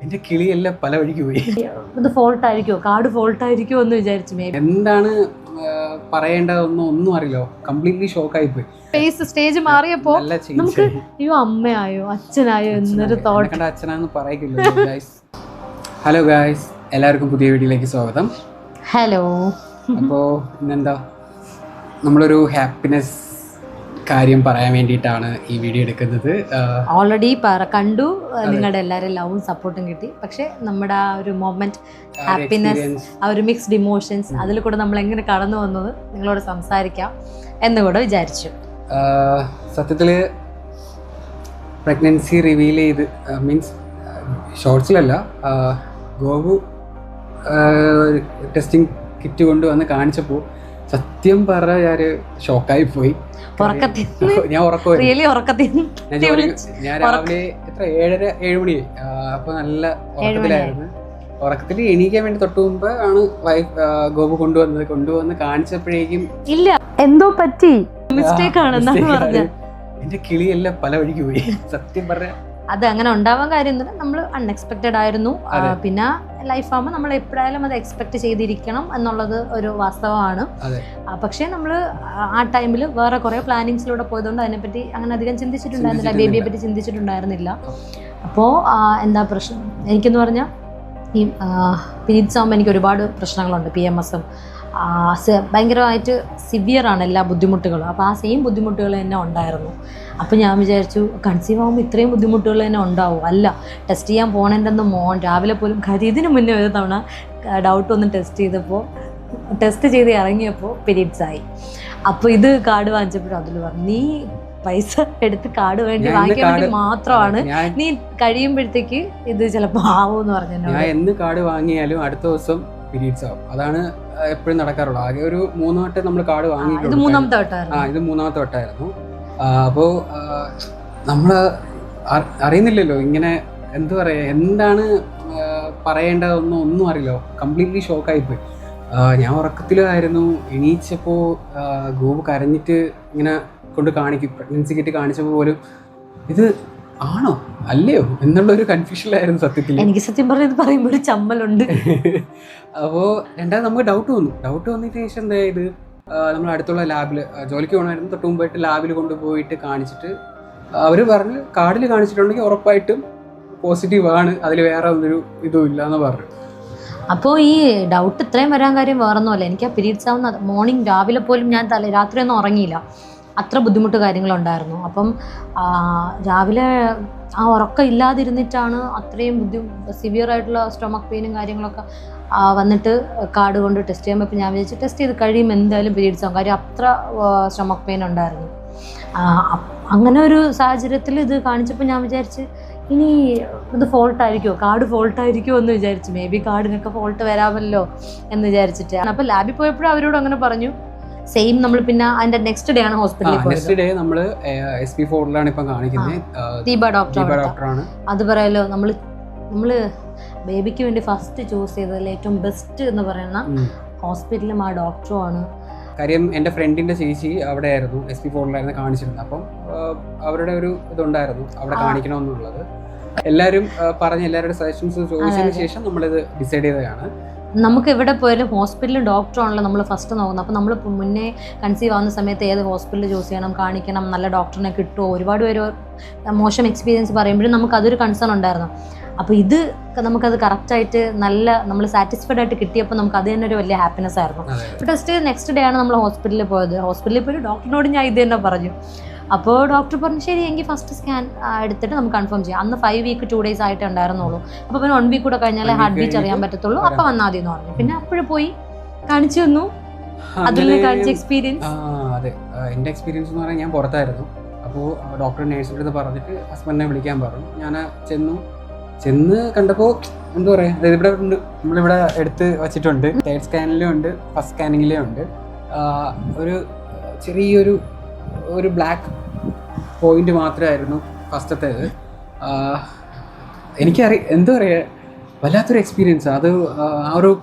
എന്റെ കിളിയെല്ലാം പല വഴിക്ക് പോയി. ഇത് ഫോൾട്ട് ആയിരിക്കുമോ, കാർഡ് ഫോൾട്ട് ആയിരിക്കുമോ എന്ന് വിചാരിച്ചു. എന്താണ് പറയേണ്ടതൊന്നും അറിയില്ലോ, കംപ്ലീറ്റ്ലി ഷോക്കായി പോയി. സ്റ്റേജ് മാറിയപ്പോ നമുക്ക് അയ്യോ അമ്മയായോ അച്ഛനായോ എന്നൊരു തോട്ട്. അച്ഛനാന്ന് പറയില്ല. ഹലോ ഗായ്സ്, എല്ലാവർക്കും പുതിയ വീഡിയോയിലേക്ക് സ്വാഗതം. ഹലോ. അപ്പോൾ ഇന്നെന്താ നമ്മളൊരു ഹാപ്പിനെസ് കാര്യം പറയാൻ വേണ്ടിയിട്ടാണ് ഈ വീഡിയോ എടുക്കുന്നത്. ഓൾറെഡി കണ്ടു, നിങ്ങളുടെ എല്ലാവരും ലവും സപ്പോർട്ടും കിട്ടി. പക്ഷെ നമ്മുടെ ആ ഒരു മൊമെന്റ്, ഹാപ്പിനെസ്, ആ ഒരു മിക്സ്ഡ് ഇമോഷൻസ്, അതിൽ കൂടെ നമ്മൾ എങ്ങനെ കടന്നു വന്നത് നിങ്ങളോട് സംസാരിക്കാം എന്നുകൂടെ വിചാരിച്ചു. സത്യത്തിൽ പ്രഗ്നൻസി റിവീൽ ചെയ്ത് മീൻസ് ഷോർട്സിലല്ല, ഗോപു ടെസ്റ്റിംഗ് കിറ്റ് കൊണ്ടുവന്ന് കാണിച്ചപ്പോൾ സത്യം പറഞ്ഞ ഞാൻ ഷോക്കായി പോയി. ഞാൻ രാവിലെ 7 മണി, അപ്പൊ നല്ല ഉറക്കത്തിലായിരുന്നു. ഉറക്കത്തിൽ എണീക്കാൻ വേണ്ടി തൊട്ട് മുമ്പ് ആണ് ഗോപു കൊണ്ടുവന്ന് കാണിച്ചപ്പോഴേക്കും ഇല്ല എന്തോ പറ്റി, മിസ്റ്റേക്ക് ആണെന്നാണ് പറഞ്ഞത്. എന്റെ കിളിയെല്ലാം പല വഴിക്ക് പോയി. സത്യം പറഞ്ഞ അത് അങ്ങനെ ഉണ്ടാവാൻ കാര്യമൊന്നുമില്ല, നമ്മൾ അൺഎക്സ്പെക്റ്റഡ് ആയിരുന്നു. പിന്നെ ലൈഫാകുമ്പോൾ നമ്മൾ എപ്പോഴായാലും അത് എക്സ്പെക്ട് ചെയ്തിരിക്കണം എന്നുള്ളത് ഒരു വാസ്തവമാണ്. പക്ഷേ നമ്മൾ ആ ടൈമിൽ വേറെ കുറേ പ്ലാനിങ്സിലൂടെ പോയതുകൊണ്ട് അതിനെപ്പറ്റി അങ്ങനെ അധികം ചിന്തിച്ചിട്ടുണ്ടായിരുന്നില്ല, ബേബിയെ പറ്റി ചിന്തിച്ചിട്ടുണ്ടായിരുന്നില്ല. അപ്പോൾ എന്താ പ്രശ്നം എനിക്കെന്ന് പറഞ്ഞാൽ, ഈ പീരീഡ്സ് ആകുമ്പോൾ എനിക്ക് ഒരുപാട് പ്രശ്നങ്ങളുണ്ട്. PMS-ഉം ഭയങ്കരമായിട്ട് സിവിയറാണ് എല്ലാ ബുദ്ധിമുട്ടുകളും. അപ്പോൾ ആ സെയിം ബുദ്ധിമുട്ടുകൾ തന്നെ ഉണ്ടായിരുന്നു. അപ്പോൾ ഞാൻ വിചാരിച്ചു കൺസീവ് ആകുമ്പോൾ ഇത്രയും ബുദ്ധിമുട്ടുകൾ തന്നെ ഉണ്ടാവും. അല്ല, ടെസ്റ്റ് ചെയ്യാൻ പോകണമെന്ന് രാവിലെ പോലും ഇതിന് മുന്നേ ഒരു തവണ ഡൗട്ട് ഒന്ന് ടെസ്റ്റ് ചെയ്ത് ഇറങ്ങിയപ്പോൾ പീരീഡ്സ് ആയി. അപ്പോൾ ഇത് കാർഡ് വാങ്ങിച്ചപ്പോഴും അതിൽ പറഞ്ഞു, നീ പൈസ എടുത്ത് കാർഡ് വാങ്ങിക്കാൻ വേണ്ടി മാത്രമാണ്, നീ കഴിയുമ്പോഴത്തേക്ക് ഇത് ചിലപ്പോൾ ആവുമെന്ന് പറഞ്ഞു. ഞാൻ എന്ന് കാർഡ് വാങ്ങിയാലും അടുത്ത ദിവസം പീരീഡ്സ് ആവും. അതാണ് എപ്പോഴും നടക്കാറുള്ളത്. ആകെ ഒരു 3 വട്ടം നമ്മൾ കാർഡ് വാങ്ങി. ഇത് മൂന്നാമത്തെ വട്ടമായിരുന്നു. അപ്പോൾ നമ്മൾ അറിയുന്നില്ലല്ലോ ഇങ്ങനെ എന്താ പറയുക, എന്താണ് പറയേണ്ടതൊന്നും അറിയില്ലോ, കംപ്ലീറ്റ്ലി ഷോക്കായിപ്പോയി. ഞാൻ ഉറക്കത്തിലായിരുന്നു. എണീച്ചപ്പോൾ ഗോപു കരഞ്ഞിട്ട് ഇങ്ങനെ കൊണ്ട് കാണിക്കും, പ്രഗ്നൻസി കിറ്റ് കാണിച്ചപ്പോൾ പോലും ഇത് ആണോ അല്ലയോ എന്നുള്ളൊരു കൺഫ്യൂഷനിലായിരുന്നു സത്യത്തിൽ. എനിക്ക് സത്യം പറഞ്ഞത് പറയുമ്പോൾ ഒരു ചമ്മലുണ്ട്. അപ്പോൾ രണ്ടാമത് നമുക്ക് ഡൗട്ട് വന്നതിന് ശേഷം എന്താ ഇത്, നമ്മൾ അടുത്തുള്ള ലാബിൽ ജോലിക്ക് പോകണമായിരുന്നു. തൊട്ട് മുമ്പായിട്ട് ലാബിൽ കൊണ്ടുപോയിട്ട് കാണിച്ചിട്ട് അവർ പറഞ്ഞ് കാർഡിൽ കാണിച്ചിട്ടുണ്ടെങ്കിൽ ഉറപ്പായിട്ടും പോസിറ്റീവ് ആണ്, അതിൽ വേറെ ഒരു ഇതും ഇല്ല എന്ന് പറഞ്ഞു. അപ്പോൾ ഈ ഡൗട്ട് ഇത്രയും വരാൻ കാര്യം വേറൊന്നുമല്ല, എനിക്ക് ആ പീരീഡ്സ് ആവുന്ന മോർണിംഗ് രാവിലെ പോലും ഞാൻ രാത്രിയൊന്നും ഉറങ്ങിയില്ല, അത്ര ബുദ്ധിമുട്ട് കാര്യങ്ങളുണ്ടായിരുന്നു. അപ്പം രാവിലെ ആ ഉറക്കം ഇല്ലാതിരുന്നിട്ടാണ് അത്രയും സിവിയർ ആയിട്ടുള്ള സ്റ്റൊമക്ക് പെയിനും കാര്യങ്ങളൊക്കെ വന്നിട്ട് കാർഡ് കൊണ്ട് ടെസ്റ്റ് ചെയ്യാൻ പറ്റും. ഞാൻ വിചാരിച്ചു ടെസ്റ്റ് ചെയ്ത് കഴിയുമ്പോൾ എന്തായാലും പീരീഡ്സ് ആവും, കാര്യം അത്ര സ്റ്റൊമക്ക് പെയിൻ ഉണ്ടായിരുന്നു. അങ്ങനെ ഒരു സാഹചര്യത്തിൽ ഇത് കാണിച്ചപ്പോൾ ഞാൻ വിചാരിച്ച് ഇനി ഇത് ഫോൾട്ട് ആയിരിക്കുമോ, കാർഡ് ഫോൾട്ട് ആയിരിക്കുമോ എന്ന് വിചാരിച്ചു. മേ ബി കാർഡിനൊക്കെ ഫോൾട്ട് വരാമല്ലോ എന്ന് വിചാരിച്ചിട്ട്. അപ്പോൾ ലാബിൽ പോയപ്പോഴും അവരോട് അങ്ങനെ പറഞ്ഞു. സെയിം നമ്മൾ പിന്നെ അതിന്റെ നെക്സ്റ്റ് ഡേ ആണ് ഹോസ്പിറ്റലിൽ പോയത്. നെക്സ്റ്റ് ഡേ നമ്മൾ SP4 ഇപ്പം കാണിക്കുന്നത്. ദീപ ഡോക്ടറാണ്. അത് പറയാലോ, നമ്മള് ബേബിക്ക് വേണ്ടി ഫസ്റ്റ് ചൂസ് ചെയ്തതിൽ ഏറ്റവും ബെസ്റ്റ് എന്ന് പറയുന്ന ഹോസ്പിറ്റലും ആ ഡോക്ടറും ആണ്. കാര്യം എൻ്റെ ഫ്രണ്ടിന്റെ ചേച്ചി അവിടെ ആയിരുന്നു, SP4 കാണിച്ചിരുന്നത്. അപ്പം അവരുടെ ഒരു ഇതുണ്ടായിരുന്നു അവിടെ കാണിക്കണമെന്നുള്ളത്. എല്ലാവരും പറഞ്ഞ് എല്ലാവരുടെ സജഷൻസ് ചോദിച്ചതിന് ശേഷം നമ്മളിത് ഡിസൈഡ് ചെയ്തതാണ്. നമുക്ക് എവിടെ പോയാലും ഹോസ്പിറ്റലും ഡോക്ടറാണല്ലോ നമ്മൾ ഫസ്റ്റ് നോക്കുന്നത്. അപ്പോൾ നമ്മൾ മുന്നേ കൺസീവ് ആവുന്ന സമയത്ത് ഏത് ഹോസ്പിറ്റലിൽ ചൂസ് ചെയ്യണം, കാണിക്കണം, നല്ല ഡോക്ടറിനെ കിട്ടുമോ, ഒരുപാട് പേര് മോശം എക്സ്പീരിയൻസ് പറയുമ്പോഴും നമുക്ക് അതൊരു കൺസേൺ ഉണ്ടായിരുന്നു. അപ്പോൾ ഇത് നമുക്കത് കറക്റ്റായിട്ട് നമ്മൾ സാറ്റിസ്ഫൈഡ് ആയിട്ട് കിട്ടിയപ്പോൾ നമുക്ക് അത് തന്നെ ഒരു വലിയ ഹാപ്പിനെസ് ആയിരുന്നു. അപ്പോൾ ടെസ്റ്റ് നെക്സ്റ്റ് ഡേ ആണ് നമ്മൾ ഹോസ്പിറ്റലിൽ പോയത്. ഹോസ്പിറ്റലിൽ പോയി ഡോക്ടറിനോട് ഞാൻ ഇത് തന്നെ പറഞ്ഞു. അപ്പോൾ ഡോക്ടർ പറഞ്ഞു ശരി എങ്കിൽ ഫസ്റ്റ് സ്കാൻ എടുത്തിട്ട് നമുക്ക് കൺഫേം ചെയ്യാം. അന്ന് 5 വീക്ക് 2 ഡേയ്സ് ആയിട്ട് ഉണ്ടായിരുന്നുള്ളൂ. അപ്പോൾ പിന്നെ 1 വീക്ക് കൂടെ കഴിഞ്ഞാലേ ഹാർട്ട് ബീറ്റ് അറിയാൻ പറ്റത്തുള്ളൂ, അപ്പോൾ വന്നാൽ മതി എന്ന് പറഞ്ഞു. പിന്നെ അപ്പോഴും പോയി കാണിച്ചു വന്നു. അതിൽ കാണിച്ച എക്സ്പീരിയൻസ്. അതെ, എൻ്റെ എക്സ്പീരിയൻസ് എന്ന് പറഞ്ഞാൽ ഞാൻ പുറത്തായിരുന്നു. അപ്പോൾ ഡോക്ടർ നേഴ്സിൻ്റെ അടുത്ത് പറഞ്ഞിട്ട് ഹസ്ബൻഡിനെ വിളിക്കാൻ പറഞ്ഞു. ഞാൻ ചെന്ന് കണ്ടപ്പോൾ എന്താ പറയുക, അതായത് ഇവിടെ ഉണ്ട്, നമ്മളിവിടെ എടുത്ത് വച്ചിട്ടുണ്ട്. 3rd സ്കാനിലും ഉണ്ട്, ഫസ്റ്റ് സ്കാനിങ്ങിലും ഉണ്ട്. ഒരു ചെറിയൊരു ബ്ലാക്ക് പോയിന്റ് മാത്രമായിരുന്നു ഫസ്റ്റത്തേത്. എന്താ പറയുക, വല്ലാത്തൊരു എക്സ്പീരിയൻസ് അത്.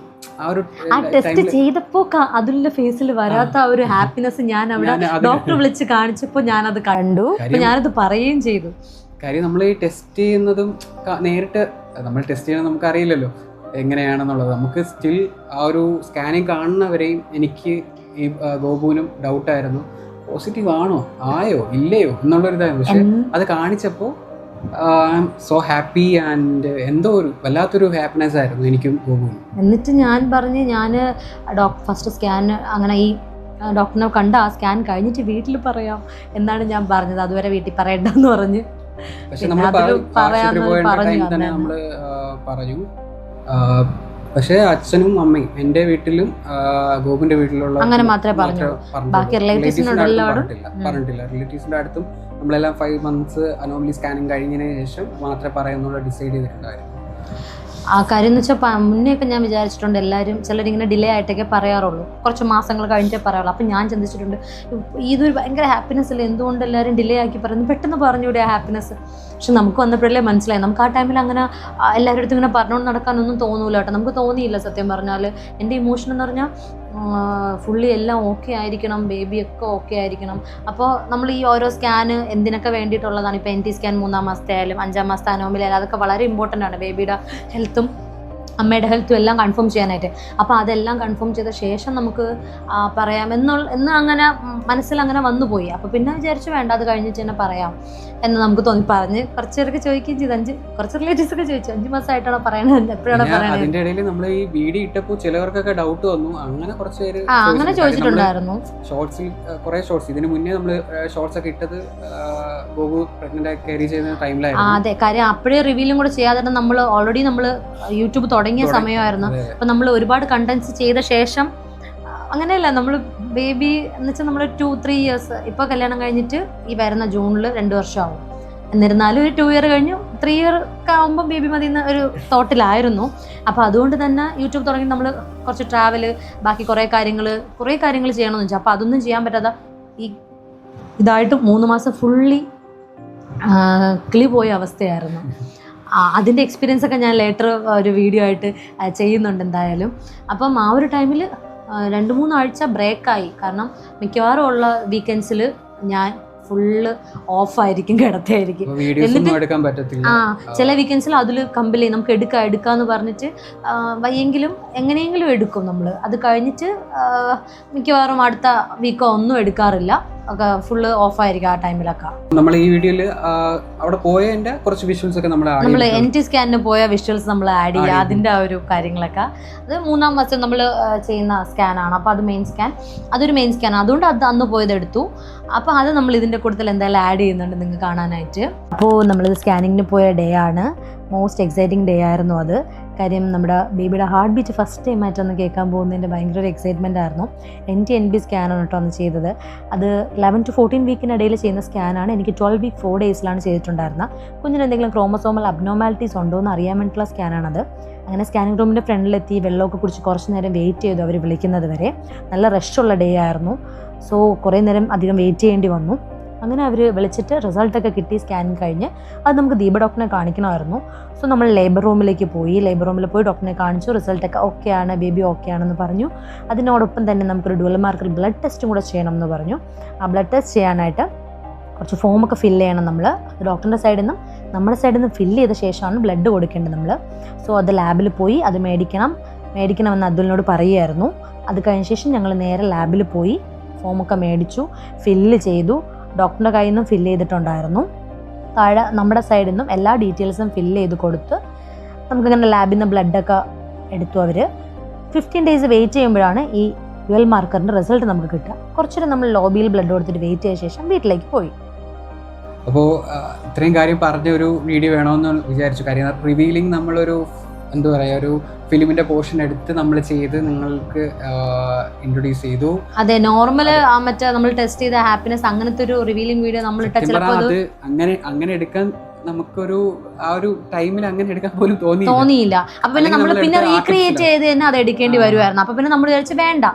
ആ ടെസ്റ്റ് ചെയ്തപ്പോ അതിലുള്ള ഫേസിൽ വരാത്ത ഒരു ഹാപ്പിനെസ് ഞാൻ അവിടെ ഡോക്ടർ വിളിച്ച് കാണിച്ചപ്പോൾ ഞാനത് കണ്ടു. ഞാനത് പറയുകയും ചെയ്തു. കാര്യം നമ്മൾ ഈ ടെസ്റ്റ് ചെയ്യുന്നതും നേരിട്ട് നമ്മൾ ടെസ്റ്റ് ചെയ്യണം, നമുക്കറിയില്ലല്ലോ എങ്ങനെയാണെന്നുള്ളത്. നമുക്ക് സ്റ്റിൽ ആ ഒരു സ്കാനിങ് കാണുന്നവരെയും എനിക്ക് ഈ ഗോപുവിനും ഡൗട്ടായിരുന്നു, പോസിറ്റീവ് ആണോ ആയോ ഇല്ലയോ എന്നുള്ളൊരിതായിരുന്നു. പക്ഷെ അത് കാണിച്ചപ്പോൾ I M so happy and എന്തോ ഒരു വല്ലാത്തൊരു ഹാപ്പിനെസ് ആയിരുന്നു എനിക്കും ഗോപുവിനും. എന്നിട്ട് ഞാൻ പറഞ്ഞ് ഞാൻ ഫസ്റ്റ് സ്കാൻ അങ്ങനെ ഈ ഡോക്ടറിനെ കണ്ട ആ സ്കാൻ കഴിഞ്ഞിട്ട് വീട്ടിൽ പറയാം എന്നാണ് ഞാൻ പറഞ്ഞത്. അതുവരെ വീട്ടിൽ പറയണ്ടെന്ന് പറഞ്ഞ്. പക്ഷെ നമ്മൾ തന്നെ നമ്മൾ പറഞ്ഞു. പക്ഷെ അച്ഛനും അമ്മയും എൻ്റെ വീട്ടിലും ഗോപുവിന്റെ വീട്ടിലുള്ള അങ്ങനെ മാത്രമേ പറഞ്ഞു. ബാക്കി റിലേറ്റീവ്സിനോട് പറഞ്ഞിട്ടില്ല. റിലേറ്റീവ്സിന്റെ അടുത്തും നമ്മളെല്ലാം 5 months അനോമലി സ്കാനിങ് കഴിഞ്ഞതിന് ശേഷം മാത്രമേ പറയുന്നുള്ള ഡിസൈഡ് ചെയ്തിട്ടുണ്ടായിരുന്നു. ആ കാര്യം എന്ന് വെച്ചാൽ മുന്നേയൊക്കെ ഞാൻ വിചാരിച്ചിട്ടുണ്ട് എല്ലാവരും ചിലരിങ്ങനെ ഡിലേ ആയിട്ടൊക്കെ പറയാറുള്ളൂ, കുറച്ച് മാസങ്ങൾ കഴിഞ്ഞിട്ടേ പറയാറുള്ളൂ. അപ്പം ഞാൻ ചിന്തിച്ചിട്ടുണ്ട് ഇതൊരു ഭയങ്കര ഹാപ്പിനെസ് അല്ലേ, എന്തുകൊണ്ട് എല്ലാവരും ഡിലേ ആക്കി പറയുന്നു, പെട്ടെന്ന് പറഞ്ഞൂടെ ആ ഹാപ്പിനെസ്. പക്ഷെ നമുക്ക് വന്നപ്പോഴല്ലേ മനസ്സിലായി. നമുക്ക് ആ ടൈമിൽ അങ്ങനെ എല്ലാവരുടെ അടുത്തും ഇങ്ങനെ പറഞ്ഞുകൊണ്ട് നടക്കാനൊന്നും തോന്നൂല കേട്ടോ. നമുക്ക് തോന്നിയില്ല സത്യം പറഞ്ഞാൽ. എൻ്റെ ഇമോഷൻ എന്ന് പറഞ്ഞാൽ ഫുള്ളി എല്ലാം ഓക്കെ ആയിരിക്കണം, ബേബിയൊക്കെ ഓക്കെ ആയിരിക്കണം. അപ്പോൾ നമ്മൾ ഈ ഓരോ സ്കാന് എന്തിനൊക്കെ വേണ്ടിയിട്ടുള്ളതാണ്. ഇപ്പോൾ NT സ്കാൻ 3-ാം മാസത്തെ ആയാലും 5-ാം മാസത്തെ അനോമലി ആയാലും അതൊക്കെ വളരെ ഇമ്പോർട്ടൻ്റ് ആണ്. ബേബിയുടെ ഹെൽത്തും അമ്മയുടെ ഹെൽത്തും എല്ലാം കൺഫേം ചെയ്യാനായിട്ട്. അപ്പോൾ അതെല്ലാം കൺഫേം ചെയ്ത ശേഷം നമുക്ക് പറയാം എന്ന് അങ്ങനെ മനസ്സിൽ അങ്ങനെ വന്നുപോയി. അപ്പോൾ പിന്നെ വിചാരിച്ചു വേണ്ട, അത് കഴിഞ്ഞിട്ട് തന്നെ പറയാം എന്ന് നമുക്ക് തോന്നി. പറഞ്ഞ് കുറച്ച് പേർക്ക് ചോദിക്കുകയും ചെയ്തു. കുറച്ച് റിലേറ്റീവ്സ് ഒക്കെ ചോദിച്ചു 5 മാസമായിട്ടാണോ പറയണത്, എപ്പോഴാണ് പറയണത്. അതിന്റെ ഇടയിൽ നമ്മൾ ഈ വീഡിയോ ഇട്ടപ്പോൾ ചിലവർക്കൊക്കെ ഡൗട്ട് വന്നു. അങ്ങനെ കുറച്ച് പേര് അങ്ങനെ ചോദിച്ചിട്ടുണ്ടായിരുന്നു. ഷോർട്സിൽ കുറെ ഷോർട്സ് ഇതിന് മുന്നേ നമ്മൾ ഷോർട്സ് ഒക്കെ ഇട്ടത് ഗോപു പ്രഗ്നന്റ് ആയി ക്യാരി ചെയ്യുന്ന ടൈമിലായിരുന്നു. അതെ, കാര്യം അപ്പോഴേ റിവീലും കൂടെ ചെയ്യാതെ നമ്മൾ ഓൾറെഡി നമ്മൾ യൂട്യൂബ് തുടങ്ങിയ സമയമായിരുന്നു. അപ്പം നമ്മൾ ഒരുപാട് കണ്ടന്റ്സ് ചെയ്ത ശേഷം അങ്ങനെയല്ല, നമ്മൾ ബേബി എന്ന് വെച്ചാൽ നമ്മൾ 2-3 years ഇപ്പോൾ കല്യാണം കഴിഞ്ഞിട്ട് ഈ വരുന്ന ജൂണിൽ 2 വർഷമാവും. എന്നിരുന്നാലും ഒരു 2 year കഴിഞ്ഞു 3 year ഒക്കെ ആകുമ്പോൾ ബേബി മതി എന്ന ഒരു തോട്ടിലായിരുന്നു. അപ്പോൾ അതുകൊണ്ട് തന്നെ യൂട്യൂബ് തുടങ്ങി നമ്മൾ കുറച്ച് ട്രാവല്, ബാക്കി കുറേ കാര്യങ്ങൾ ചെയ്യണമെന്ന് വെച്ചാൽ അപ്പോൾ അതൊന്നും ചെയ്യാൻ പറ്റാതെ ഇതായിട്ട് 3 മാസം ഫുള്ളി കിളി പോയ അവസ്ഥയായിരുന്നു. അതിൻ്റെ എക്സ്പീരിയൻസ് ഒക്കെ ഞാൻ ലേറ്റർ ഒരു വീഡിയോ ആയിട്ട് ചെയ്യുന്നുണ്ട് എന്തായാലും. അപ്പം ആ ഒരു ടൈമിൽ 2-3 ആഴ്ച ബ്രേക്കായി. കാരണം മിക്കവാറും ഉള്ള വീക്കെൻഡ്സിൽ ഞാൻ ഫുള്ള് ഓഫായിരിക്കും, കിടത്തായിരിക്കും. എന്നിട്ട് ചില വീക്കെൻഡ്സിൽ അതിൽ കമ്പൽ ചെയ്യും, നമുക്ക് എടുക്കാമെന്ന് പറഞ്ഞിട്ട് വയ്യെങ്കിലും എങ്ങനെയെങ്കിലും എടുക്കും നമ്മൾ. അത് കഴിഞ്ഞിട്ട് മിക്കവാറും അടുത്ത വീക്കോ ഒന്നും എടുക്കാറില്ല, ഫുള്ള് ഓഫായിരിക്കും ആ ടൈമിലൊക്കെ. നമ്മൾ ഈ വീഡിയോയിൽ അവിടെ പോയതിന്റെ കുറച്ച് വിഷ്വൽസ് ഒക്കെ നമ്മൾ NT സ്കാനിന് പോയ വിഷ്വൽസ് നമ്മൾ ആഡ് ചെയ്യുക, അതിൻ്റെ ആ ഒരു കാര്യങ്ങളൊക്കെ. അത് 3-ാം മാസം നമ്മൾ ചെയ്യുന്ന സ്കാനാണ്. അപ്പോൾ അത് അതൊരു മെയിൻ സ്കാനാണ്. അതുകൊണ്ട് അത് അന്ന് പോയതെടുത്തു. അപ്പോൾ അത് നമ്മൾ ഇതിൻ്റെ കൂട്ടത്തിൽ എന്തായാലും ആഡ് ചെയ്യുന്നുണ്ട് നിങ്ങൾക്ക് കാണാനായിട്ട്. അപ്പോൾ നമ്മളിത് സ്കാനിങ്ങിന് പോയ ഡേ ആണ്. മോസ്റ്റ് എക്സൈറ്റിംഗ് ഡേ ആയിരുന്നു അത്. കാര്യം നമ്മുടെ ബേബിയുടെ ഹാർട്ട് ബീറ്റ് ഫസ്റ്റ് ടൈം ആയിട്ടൊന്ന് കേൾക്കാൻ പോകുന്നതിൻ്റെ ഭയങ്കര ഒരു എക്സൈറ്റ്മെൻ്റ് ആയിരുന്നു. NT സ്കാനാണ് കേട്ടോ അന്ന് ചെയ്തത്. അത് 11 to 14 വീക്കിനിടയിൽ ചെയ്യുന്ന സ്കാനാണ്. എനിക്ക് 12 week 4 daysലാണ് ചെയ്തിട്ടുണ്ടായിരുന്നത്. കുഞ്ഞിന് എന്തെങ്കിലും ക്രോമസോമൽ അബ്നോമാലിറ്റീസ് ഉണ്ടോ എന്ന് അറിയാൻ വേണ്ടിയിട്ടുള്ള സ്കാനാണത്. അങ്ങനെ സ്കാനിങ് റൂമിൻ്റെ ഫ്രണ്ടിലെത്തി വെള്ളമൊക്കെ കുടിച്ച് കുറച്ച് നേരം വെയിറ്റ് ചെയ്തു അവർ വിളിക്കുന്നത് വരെ. നല്ല റഷുള്ള ഡേ ആയിരുന്നു. സോ കുറേ നേരം അധികം വെയിറ്റ് ചെയ്യേണ്ടി വന്നു. അങ്ങനെ അവർ വിളിച്ചിട്ട് റിസൾട്ടൊക്കെ കിട്ടി സ്കാനിങ് കഴിഞ്ഞ്. അത് നമുക്ക് ദീപ ഡോക്ടറിനെ കാണിക്കണമായിരുന്നു. സോ നമ്മൾ ലേബർ റൂമിലേക്ക് പോയി. ലേബർ റൂമിൽ പോയി ഡോക്ടറിനെ കാണിച്ചു. റിസൾട്ടൊക്കെ ഓക്കെ ആണ്, ബേബി ഓക്കെ ആണെന്ന് പറഞ്ഞു. അതിനോടൊപ്പം തന്നെ നമുക്കൊരു ഡ്യുവൽ മാർക്കർ ബ്ലഡ് ടെസ്റ്റും കൂടെ ചെയ്യണം എന്ന് പറഞ്ഞു. ആ ബ്ലഡ് ടെസ്റ്റ് ചെയ്യാനായിട്ട് കുറച്ച് ഫോമൊക്കെ ഫില്ല് ചെയ്യണം നമ്മൾ. അത് ഡോക്ടറിൻ്റെ സൈഡിൽ നിന്നും നമ്മുടെ സൈഡിൽ നിന്നും ഫില്ല് ചെയ്ത ശേഷമാണ് ബ്ലഡ് കൊടുക്കേണ്ടത് നമ്മൾ. സോ അത് ലാബിൽ പോയി അത് മേടിക്കണമെന്ന് അതുലിനോട് പറയുമായിരുന്നു. അത് കഴിഞ്ഞ ശേഷം ഞങ്ങൾ നേരെ ലാബിൽ പോയി ഫോമൊക്കെ മേടിച്ചു, ഫില്ല് ചെയ്തു. ഡോക്ടറിൻ്റെ കയ്യിൽ നിന്നും ഫില്ല് ചെയ്തിട്ടുണ്ടായിരുന്നു. താഴെ നമ്മുടെ സൈഡിൽ നിന്നും എല്ലാ ഡീറ്റെയിൽസും ഫില്ല് ചെയ്ത് കൊടുത്ത് നമുക്കിങ്ങനെ ലാബിൽ നിന്ന് ബ്ലഡൊക്കെ എടുത്തു. അവർ 15 days വെയിറ്റ് ചെയ്യുമ്പോഴാണ് ഈ ഡ്യുവൽ മാർക്കറിൻ്റെ റിസൾട്ട് നമുക്ക് കിട്ടുക. കുറച്ചുകൂടെ നമ്മൾ ലോബിയിൽ ബ്ലഡ് കൊടുത്തിട്ട് വെയിറ്റ് ചെയ്ത ശേഷം വീട്ടിലേക്ക് പോയി. അപ്പോൾ ഇത്രയും കാര്യം പറഞ്ഞ ഒരു വീഡിയോ വേണമെന്ന് വിചാരിച്ചു. കാര്യം റിവീലിംഗ് നമ്മളൊരു എന്താ പറയുക, ഒരു ഫിലിമിന്റെ പോർഷൻ എടുത്ത് നമ്മൾ ചെയ്ത് നിങ്ങൾക്ക് ഇൻട്രൊഡ്യൂസ് ചെയ്തു. അതെ, നോർമൽ മറ്റേ നമ്മൾ ടെസ്റ്റ് ചെയ്ത ഹാപ്പിനെസ് അങ്ങനത്തെ ഒരു റിവീലിംഗ് വീഡിയോ നമ്മൾ അത് അങ്ങനെ എടുക്കാൻ നമുക്കൊരു ആ ഒരു ടൈമിൽ അങ്ങനെ എടുക്കാൻ പോലും തോന്നിയില്ല. അപ്പൊ പിന്നെ നമ്മൾ പിന്നെ റീക്രിയേറ്റ് ചെയ്ത് തന്നെ അത് എടുക്കേണ്ടി വരുമായിരുന്നു. അപ്പൊ പിന്നെ നമ്മൾ വിചാരിച്ചു വേണ്ട,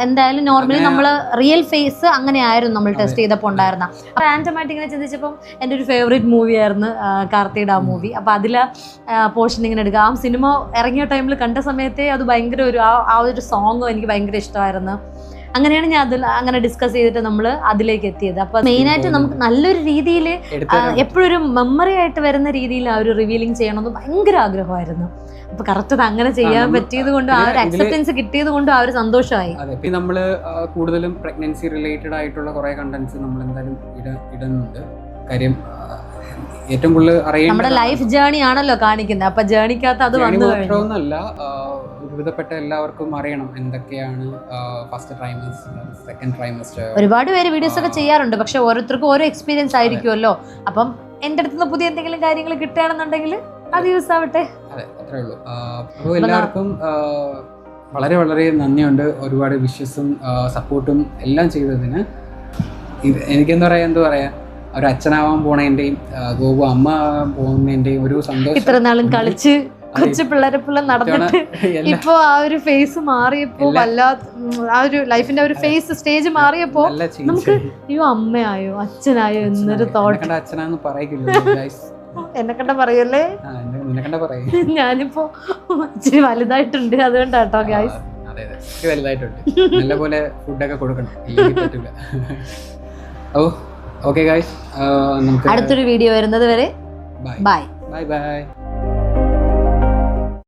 എന്തായാലും നോർമലി നമ്മൾ റിയൽ ഫേസ് അങ്ങനെയായിരുന്നു നമ്മൾ ടെസ്റ്റ് ചെയ്തപ്പോൾ ഉണ്ടായിരുന്ന. അപ്പോൾ റാൻഡമായിട്ട് ഇങ്ങനെ ചിന്തിച്ചപ്പം എൻ്റെ ഒരു ഫേവറേറ്റ് മൂവിയായിരുന്നു കാർത്തിയുടെ ആ മൂവി. അപ്പോൾ അതിലെ പോർഷൻ ഇങ്ങനെ എടുക്കുക. ആ സിനിമ ഇറങ്ങിയ ടൈമിൽ കണ്ട സമയത്തെ അത് ഭയങ്കര ഒരു ആ ഒരു സോങ്ങും എനിക്ക് ഭയങ്കര ഇഷ്ടമായിരുന്നു. അങ്ങനെയാണ് ഞാൻ അതിൽ അങ്ങനെ ഡിസ്കസ് ചെയ്തിട്ട് നമ്മൾ അതിലേക്ക് എത്തിയത്. അപ്പൊ മെയിനായിട്ട് നമുക്ക് നല്ലൊരു രീതിയിൽ എപ്പോഴും ഒരു മെമ്മറി ആയിട്ട് വരുന്ന രീതിയിൽ ആ ഒരു റിവീലിംഗ് ചെയ്യണമെന്ന് ഭയങ്കര ആഗ്രഹമായിരുന്നു. അപ്പൊ കറക്റ്റ് അങ്ങനെ ചെയ്യാൻ പറ്റിയത് കൊണ്ടും ആ ഒരു അക്സെപ്റ്റൻസ് കിട്ടിയത് കൊണ്ടും ആ ഒരു സന്തോഷമായി. അതെ, പിന്നെ നമ്മള് കൂടുതലും പ്രഗ്നൻസി റിലേറ്റഡ് ആയിട്ടുള്ള കുറെ കണ്ടന്റ്സ് നമ്മൾ എന്തായാലും ഇടുന്നുണ്ട്. കാര്യം ഏറ്റവും കൂടുതൽ അറിയാം നമ്മുടെ ലൈഫ് ജേർണി ആണല്ലോ കാണിക്കുന്നത്. അപ്പൊ ജേർണിക്കകത്ത് അത് വന്നു മാത്രമൊന്നുമല്ല, ഒരുവിധപ്പെട്ട എല്ലാവർക്കും അറിയണം എന്തൊക്കെയാണ് ഫസ്റ്റ് ട്രൈമസ്റ്റർ, സെക്കൻഡ് ട്രൈമസ്റ്റർ. ഒരുപാട് പേര് വീഡിയോസ് ഒക്കെ ചെയ്യാറുണ്ട്, പക്ഷെ ഓരോരുത്തർക്കും ഓരോ എക്സ്പീരിയൻസ് ആയിരിക്കുമല്ലോ. അപ്പം എന്റെ അടുത്ത് പുതിയ എന്തെങ്കിലും കാര്യങ്ങൾ കിട്ടുകയാണെന്നുണ്ടെങ്കിൽ അത് യൂസ് ആവട്ടെ. അതെ, അത്രേ ഉള്ളൂ. അപ്പോൾ എല്ലാവർക്കും വളരെ വളരെ നന്ദിയുണ്ട്. ഒരുപാട് വിഷസും സപ്പോർട്ടും എല്ലാം ചെയ്തതിന്. എനിക്കെന്താ പറയാ, ഒരു അച്ഛനാവാൻ പോണേന്റെയും ഗോപു അമ്മ പോകുന്നതിന്റെയും ഒരു സന്തോഷം. ഇത്ര നാളും കളിച്ച് കൊച്ചു പിള്ളേരെ പോലെ നടന്നിട്ട് ഇപ്പൊ ആ ഒരു ഫേസ് മാറിയപ്പോ വല്ലാത്ത ആ ഒരു ലൈഫിന്റെ ഒരു ഫേസ് സ്റ്റേജ് മാറിയപ്പോ നമുക്ക് അയ്യോ അമ്മയായോ അച്ഛനായോ എന്നൊരു തോട്ട്. അച്ഛനാന്ന് പറയില്ല, എന്നെ കണ്ട പറയല്ലേ, ഞാനിപ്പോ ഇച്ചിരി വലുതായിട്ടുണ്ട്, അതുകൊണ്ടാട്ടോ ഗൈസ്. അതെ, വലുതായിട്ടുണ്ട്. നല്ലപോലെ ഫുഡൊക്കെ കൊടുക്കണം, പറ്റില്ല. ഓ ഓക്കെ ഗൈസ്, അടുത്തൊരു വീഡിയോ വരുന്നത് വരെ ബൈ ബൈ ബൈ.